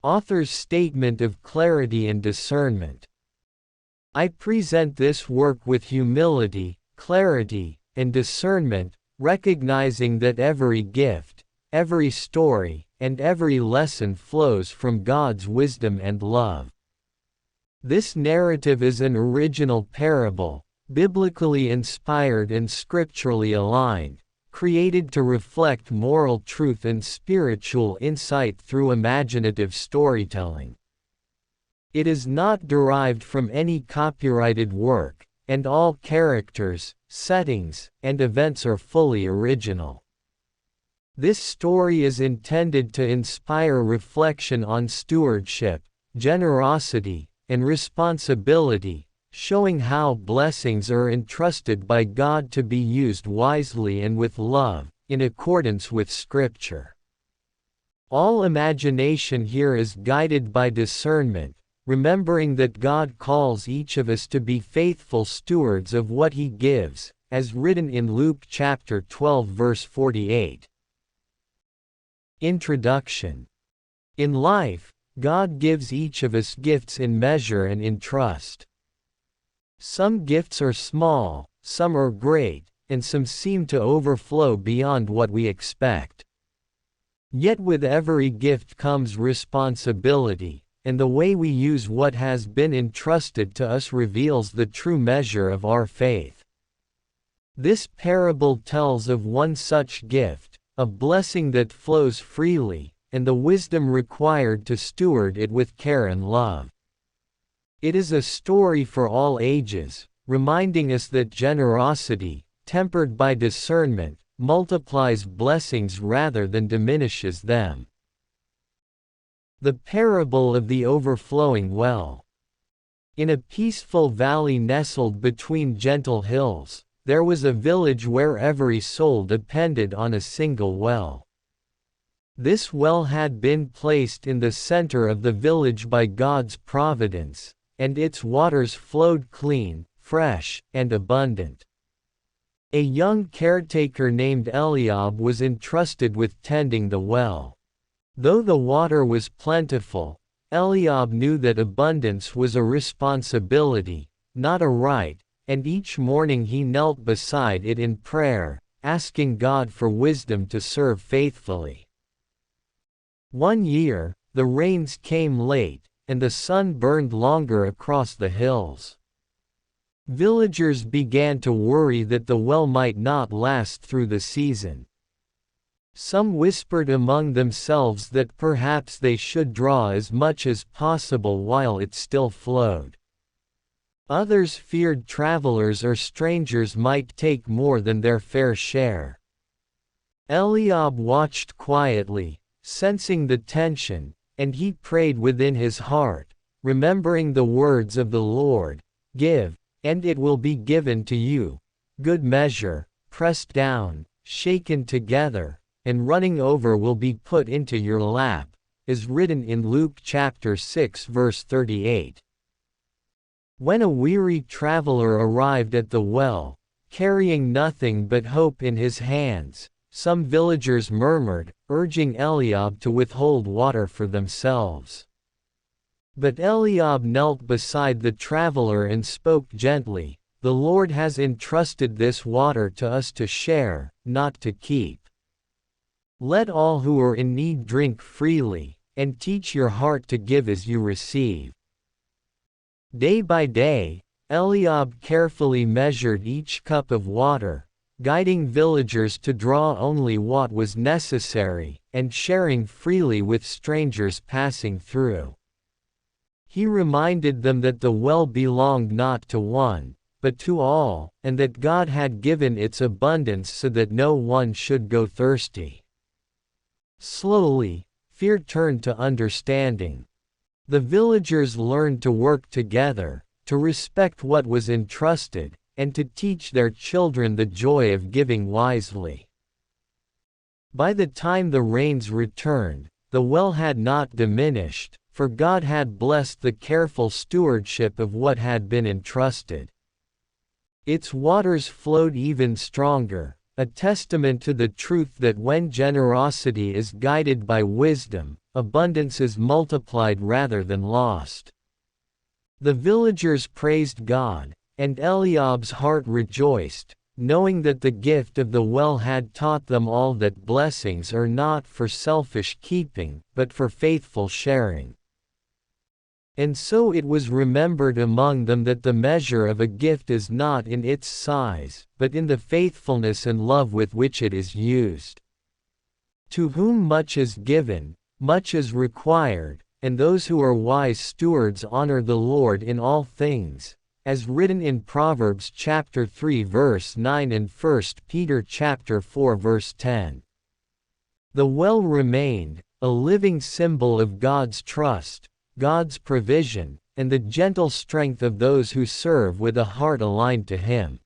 Author's statement of clarity and discernment. I present this work with humility, clarity, and discernment, recognizing that every gift, every story, and every lesson flows from God's wisdom and love. This narrative is an original parable, biblically inspired and scripturally aligned, created to reflect moral truth and spiritual insight through imaginative storytelling. It is not derived from any copyrighted work, and all characters, settings, and events are fully original. This story is intended to inspire reflection on stewardship, generosity, and responsibility, showing how blessings are entrusted by God to be used wisely and with love, in accordance with Scripture. All imagination here is guided by discernment, remembering that God calls each of us to be faithful stewards of what He gives, as written in Luke chapter 12 verse 48. Introduction. In life, God gives each of us gifts in measure and in trust. Some gifts are small, some are great, and some seem to overflow beyond what we expect. Yet with every gift comes responsibility, and the way we use what has been entrusted to us reveals the true measure of our faith. This parable tells of one such gift, a blessing that flows freely, and the wisdom required to steward it with care and love. It is a story for all ages, reminding us that generosity, tempered by discernment, multiplies blessings rather than diminishes them. The parable of the overflowing well. In a peaceful valley nestled between gentle hills, there was a village where every soul depended on a single well. This well had been placed in the center of the village by God's providence, and its waters flowed clean, fresh, and abundant. A young caretaker named Eliab was entrusted with tending the well. Though the water was plentiful, Eliab knew that abundance was a responsibility, not a right, and each morning he knelt beside it in prayer, asking God for wisdom to serve faithfully. One year, the rains came late, and the sun burned longer across the hills. Villagers began to worry that the well might not last through the season. Some whispered among themselves that perhaps they should draw as much as possible while it still flowed. Others feared travelers or strangers might take more than their fair share. Eliab watched quietly, sensing the tension, and he prayed within his heart, remembering the words of the Lord, "Give, and it will be given to you, good measure, pressed down, shaken together, and running over will be put into your lap," is written in Luke chapter 6 verse 38. When a weary traveler arrived at the well, carrying nothing but hope in his hands, some villagers murmured, urging Eliab to withhold water for themselves. But Eliab knelt beside the traveler and spoke gently, "The Lord has entrusted this water to us to share, not to keep. Let all who are in need drink freely, and teach your heart to give as you receive." Day by day, Eliab carefully measured each cup of water, guiding villagers to draw only what was necessary, and sharing freely with strangers passing through. He reminded them that the well belonged not to one, but to all, and that God had given its abundance so that no one should go thirsty. Slowly, fear turned to understanding. The villagers learned to work together, to respect what was entrusted, and to teach their children the joy of giving wisely. By the time the rains returned, the well had not diminished, for God had blessed the careful stewardship of what had been entrusted. Its waters flowed even stronger, a testament to the truth that when generosity is guided by wisdom, abundance is multiplied rather than lost. The villagers praised God, and Eliab's heart rejoiced, knowing that the gift of the well had taught them all that blessings are not for selfish keeping, but for faithful sharing. And so it was remembered among them that the measure of a gift is not in its size, but in the faithfulness and love with which it is used. To whom much is given, much is required, and those who are wise stewards honor the Lord in all things, as written in Proverbs chapter 3 verse 9 and 1 Peter chapter 4 verse 10. The well remained, a living symbol of God's trust, God's provision, and the gentle strength of those who serve with a heart aligned to Him.